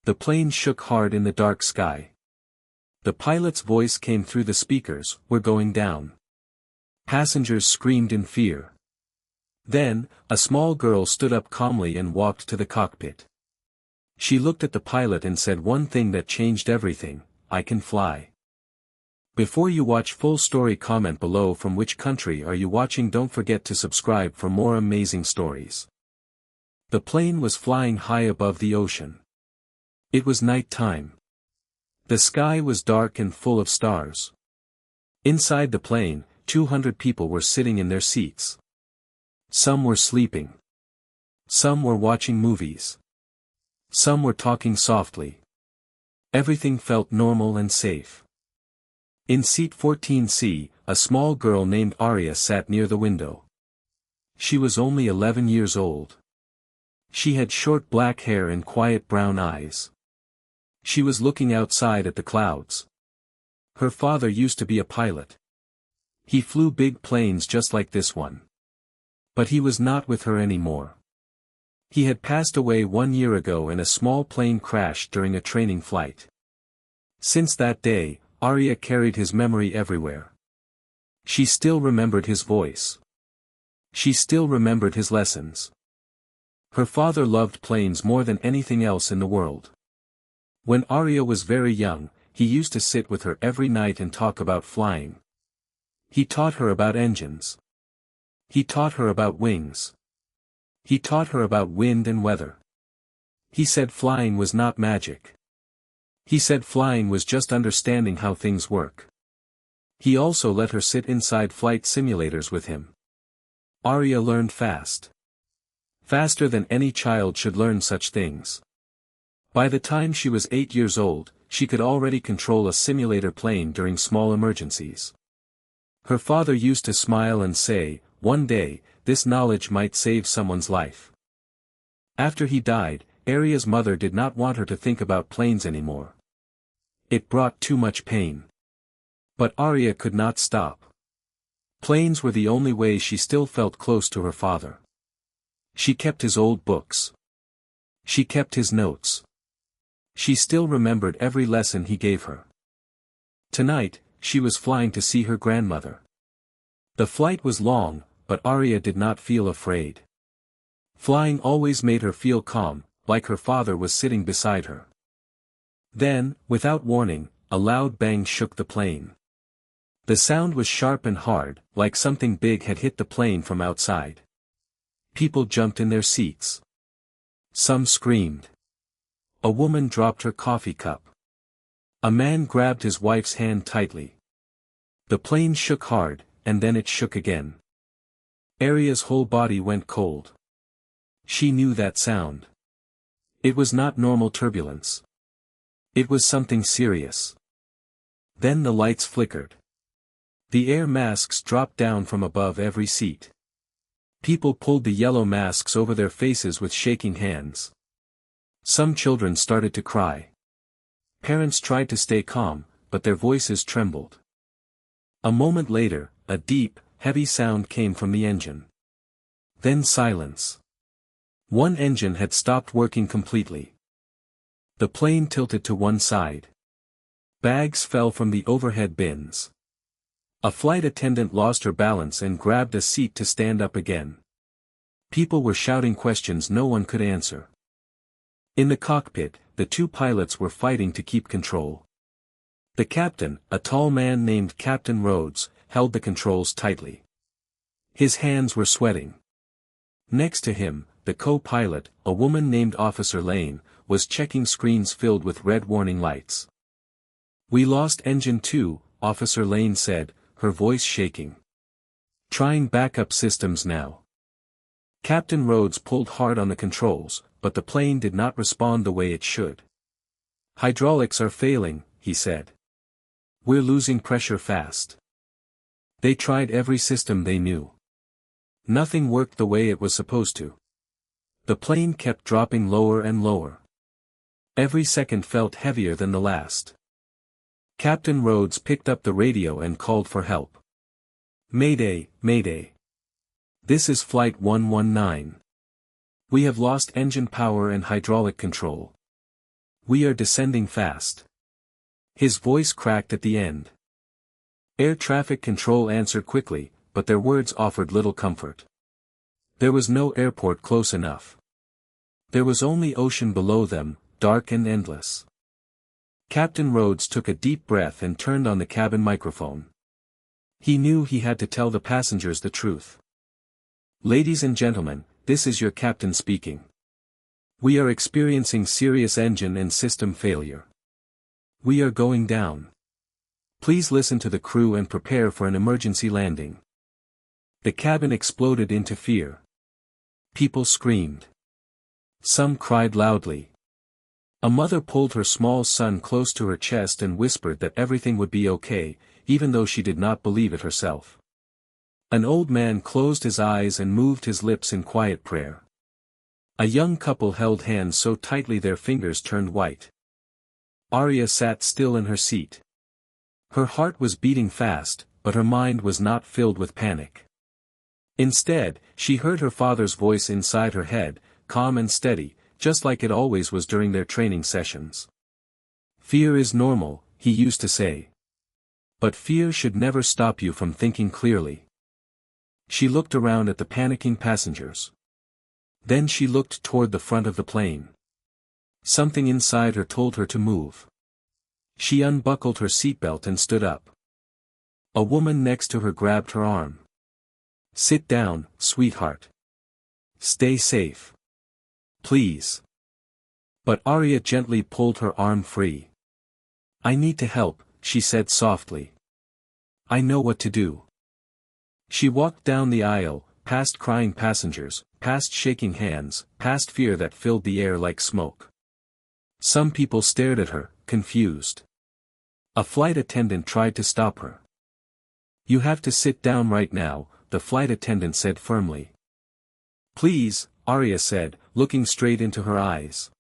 The plane shook hard in the dark sky. The pilot's voice came through the speakers, "We're going down." Passengers screamed in fear. Then, a small girl stood up calmly and walked to the cockpit. She looked at the pilot and said one thing that changed everything: "I can fly." Before you watch full story, comment below from which country are you watching. Don't forget to subscribe for more amazing stories. The plane was flying high above the ocean. It was night time. The sky was dark and full of stars. Inside the plane, 200 people were sitting in their seats. Some were sleeping. Some were watching movies. Some were talking softly. Everything felt normal and safe. In seat 14C, a small girl named Arya sat near the window. She was only 11 years old. She had short black hair and quiet brown eyes. She was looking outside at the clouds. Her father used to be a pilot. He flew big planes just like this one. But he was not with her anymore. He had passed away 1 year ago and a small plane crashed during a training flight. Since that day, Arya carried his memory everywhere. She still remembered his voice. She still remembered his lessons. Her father loved planes more than anything else in the world. When Arya was very young, he used to sit with her every night and talk about flying. He taught her about engines. He taught her about wings. He taught her about wind and weather. He said flying was not magic. He said flying was just understanding how things work. He also let her sit inside flight simulators with him. Arya learned fast. Faster than any child should learn such things. By the time she was 8 years old, she could already control a simulator plane during small emergencies. Her father used to smile and say, "One day, this knowledge might save someone's life." After he died, Arya's mother did not want her to think about planes anymore. It brought too much pain. But Arya could not stop. Planes were the only way she still felt close to her father. She kept his old books. She kept his notes. She still remembered every lesson he gave her. Tonight, she was flying to see her grandmother. The flight was long, but Arya did not feel afraid. Flying always made her feel calm, like her father was sitting beside her. Then, without warning, a loud bang shook the plane. The sound was sharp and hard, like something big had hit the plane from outside. People jumped in their seats. Some screamed. A woman dropped her coffee cup. A man grabbed his wife's hand tightly. The plane shook hard, and then it shook again. Arya's whole body went cold. She knew that sound. It was not normal turbulence. It was something serious. Then the lights flickered. The air masks dropped down from above every seat. People pulled the yellow masks over their faces with shaking hands. Some children started to cry. Parents tried to stay calm, but their voices trembled. A moment later, a deep, heavy sound came from the engine. Then silence. One engine had stopped working completely. The plane tilted to one side. Bags fell from the overhead bins. A flight attendant lost her balance and grabbed a seat to stand up again. People were shouting questions no one could answer. In the cockpit, the two pilots were fighting to keep control. The captain, a tall man named Captain Rhodes, held the controls tightly. His hands were sweating. Next to him, the co-pilot, a woman named Officer Lane, was checking screens filled with red warning lights. "We lost engine 2, Officer Lane said, her voice shaking. "Trying backup systems now." Captain Rhodes pulled hard on the controls, but the plane did not respond the way it should. "Hydraulics are failing," he said. "We're losing pressure fast." They tried every system they knew. Nothing worked the way it was supposed to. The plane kept dropping lower and lower. Every second felt heavier than the last. Captain Rhodes picked up the radio and called for help. "Mayday, Mayday. This is Flight 119. We have lost engine power and hydraulic control. We are descending fast. His voice cracked at the end. Air traffic control answered quickly, but their words offered little comfort. There was no airport close enough. There was only ocean below them, dark and endless. Captain Rhodes took a deep breath and turned on the cabin microphone. He knew he had to tell the passengers the truth. Ladies and gentlemen, this is your captain speaking. We are experiencing serious engine and system failure. We are going down. Please listen to the crew and prepare for an emergency landing. The cabin exploded into fear. People screamed. Some cried loudly. A mother pulled her small son close to her chest and whispered that everything would be okay, even though she did not believe it herself. An old man closed his eyes and moved his lips in quiet prayer. A young couple held hands so tightly their fingers turned white. Arya sat still in her seat. Her heart was beating fast, but her mind was not filled with panic. Instead, she heard her father's voice inside her head, calm and steady, just like it always was during their training sessions. Fear is normal, he used to say. But fear should never stop you from thinking clearly. She looked around at the panicking passengers. Then she looked toward the front of the plane. Something inside her told her to move. She unbuckled her seatbelt and stood up. A woman next to her grabbed her arm. "Sit down, sweetheart. Stay safe. Please." But Arya gently pulled her arm free. "I need to help," she said softly. "I know what to do." She walked down the aisle, past crying passengers, past shaking hands, past fear that filled the air like smoke. Some people stared at her, confused. A flight attendant tried to stop her. "You have to sit down right now," the flight attendant said firmly. "Please," Arya said, looking straight into her eyes.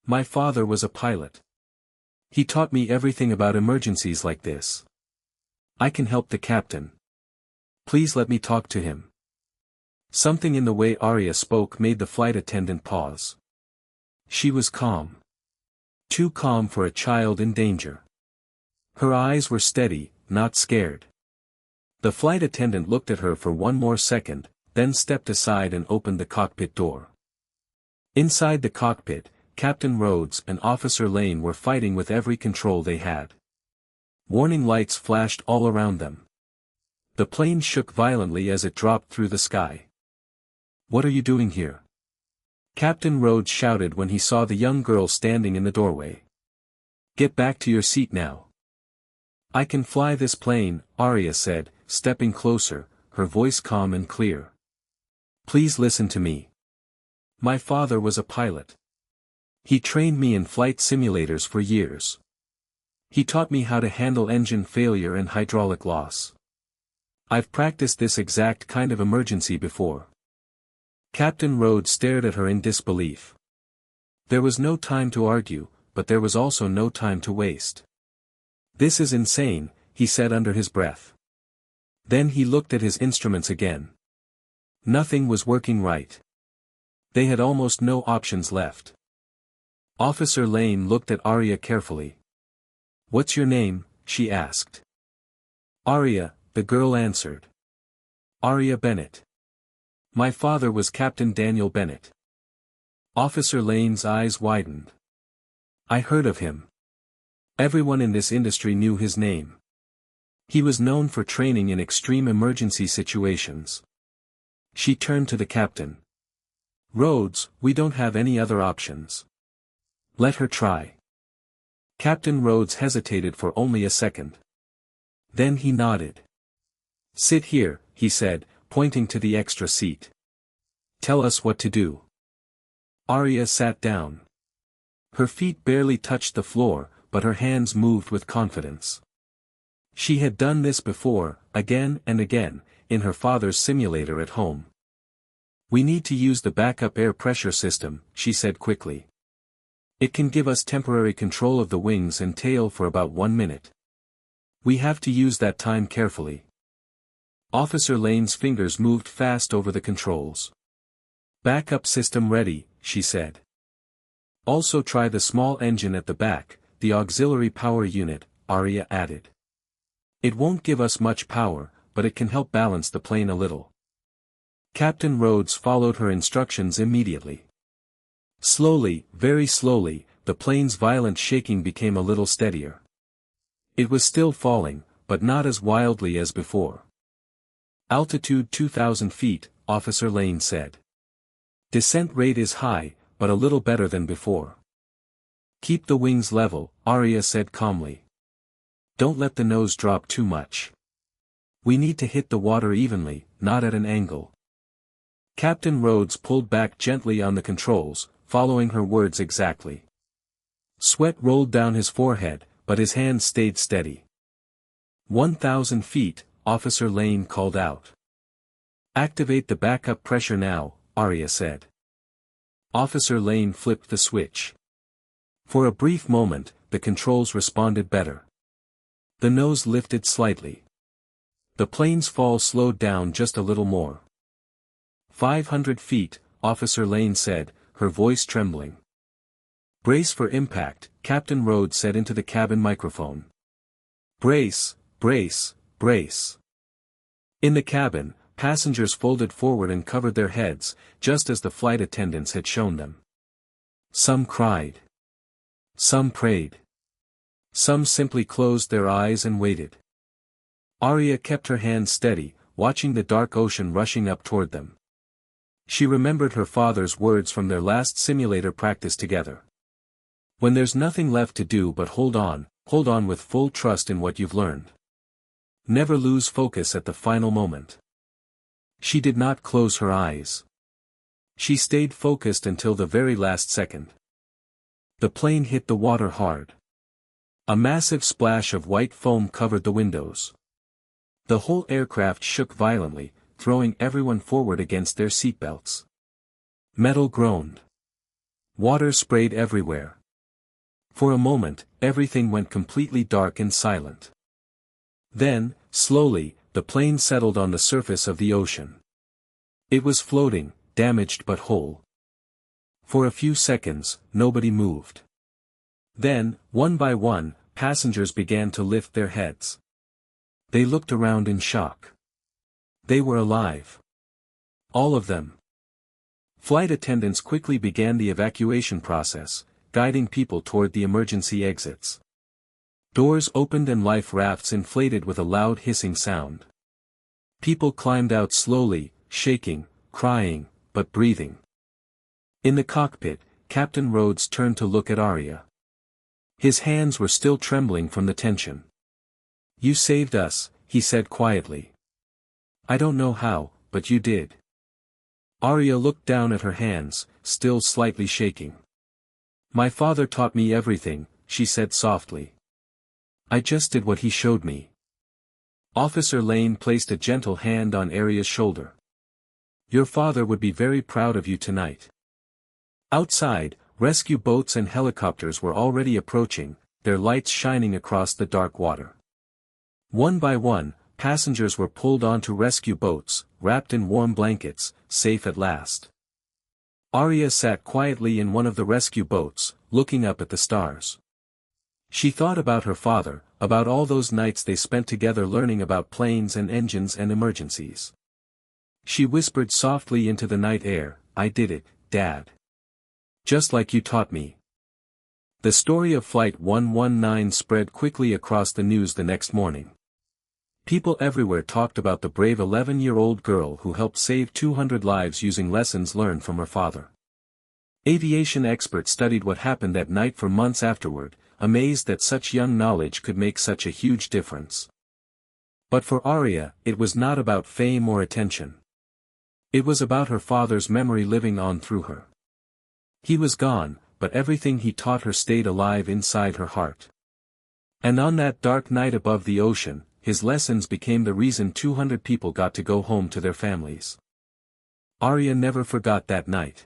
"My father was a pilot. He taught me everything about emergencies like this. I can help the captain. Please let me talk to him." Something in the way Arya spoke made the flight attendant pause. She was calm. Too calm for a child in danger. Her eyes were steady, not scared. The flight attendant looked at her for one more second, then stepped aside and opened the cockpit door. Inside the cockpit, Captain Rhodes and Officer Lane were fighting with every control they had. Warning lights flashed all around them. The plane shook violently as it dropped through the sky. "What are you doing here?" Captain Rhodes shouted when he saw the young girl standing in the doorway. "Get back to your seat now." "I can fly this plane," Arya said, stepping closer, her voice calm and clear. "Please listen to me. My father was a pilot. He trained me in flight simulators for years. He taught me how to handle engine failure and hydraulic loss. I've practiced this exact kind of emergency before." Captain Rhodes stared at her in disbelief. There was no time to argue, but there was also no time to waste. "This is insane," he said under his breath. Then he looked at his instruments again. Nothing was working right. They had almost no options left. Officer Lane looked at Arya carefully. "What's your name?" she asked. "Arya," the girl answered. "Arya Bennett. My father was Captain Daniel Bennett." Officer Lane's eyes widened. "I heard of him. Everyone in this industry knew his name. He was known for training in extreme emergency situations." She turned to the captain. "Rhodes, we don't have any other options. Let her try." Captain Rhodes hesitated for only a second. Then he nodded. "Sit here," he said, pointing to the extra seat. "Tell us what to do." Arya sat down. Her feet barely touched the floor, but her hands moved with confidence. She had done this before, again and again, in her father's simulator at home. "We need to use the backup air pressure system," she said quickly. "It can give us temporary control of the wings and tail for about 1 minute. We have to use that time carefully." Officer Lane's fingers moved fast over the controls. "Backup system ready," she said. Also try the small engine at the back, the auxiliary power unit, Arya added. It won't give us much power, but it can help balance the plane a little. Captain Rhodes followed her instructions immediately. Slowly, very slowly, the plane's violent shaking became a little steadier. It was still falling, but not as wildly as before. Altitude 2,000 feet, Officer Lane said. Descent rate is high, but a little better than before. Keep the wings level, Arya said calmly. Don't let the nose drop too much. We need to hit the water evenly, not at an angle. Captain Rhodes pulled back gently on the controls, following her words exactly. Sweat rolled down his forehead, but his hands stayed steady. 1,000 feet, Officer Lane called out. Activate the backup pressure now, Arya said. Officer Lane flipped the switch. For a brief moment, the controls responded better. The nose lifted slightly. The plane's fall slowed down just a little more. 500 feet, Officer Lane said, her voice trembling. Brace for impact, Captain Rhodes said into the cabin microphone. Brace, brace, brace. In the cabin, passengers folded forward and covered their heads, just as the flight attendants had shown them. Some cried. Some prayed. Some simply closed their eyes and waited. Arya kept her hands steady, watching the dark ocean rushing up toward them. She remembered her father's words from their last simulator practice together. When there's nothing left to do but hold on with full trust in what you've learned. Never lose focus at the final moment. She did not close her eyes. She stayed focused until the very last second. The plane hit the water hard. A massive splash of white foam covered the windows. The whole aircraft shook violently, throwing everyone forward against their seatbelts. Metal groaned. Water sprayed everywhere. For a moment, everything went completely dark and silent. Then, slowly, the plane settled on the surface of the ocean. It was floating, damaged but whole. For a few seconds, nobody moved. Then, one by one, passengers began to lift their heads. They looked around in shock. They were alive. All of them. Flight attendants quickly began the evacuation process, guiding people toward the emergency exits. Doors opened and life rafts inflated with a loud hissing sound. People climbed out slowly, shaking, crying, but breathing. In the cockpit, Captain Rhodes turned to look at Arya. His hands were still trembling from the tension. You saved us, he said quietly. I don't know how, but you did. Arya looked down at her hands, still slightly shaking. My father taught me everything, she said softly. I just did what he showed me. Officer Lane placed a gentle hand on Arya's shoulder. Your father would be very proud of you tonight. Outside, rescue boats and helicopters were already approaching, their lights shining across the dark water. One by one, passengers were pulled onto rescue boats, wrapped in warm blankets, safe at last. Arya sat quietly in one of the rescue boats, looking up at the stars. She thought about her father, about all those nights they spent together learning about planes and engines and emergencies. She whispered softly into the night air, I did it, Dad. Just like you taught me. The story of Flight 119 spread quickly across the news the next morning. People everywhere talked about the brave 11-year-old girl who helped save 200 lives using lessons learned from her father. Aviation experts studied what happened that night for months afterward, amazed that such young knowledge could make such a huge difference. But for Arya, it was not about fame or attention. It was about her father's memory living on through her. He was gone, but everything he taught her stayed alive inside her heart. And on that dark night above the ocean, his lessons became the reason 200 people got to go home to their families. Arya never forgot that night.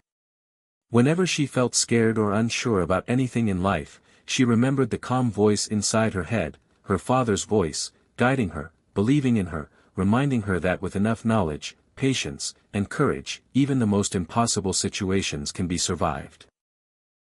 Whenever she felt scared or unsure about anything in life, she remembered the calm voice inside her head, her father's voice, guiding her, believing in her, reminding her that with enough knowledge, patience, and courage, even the most impossible situations can be survived.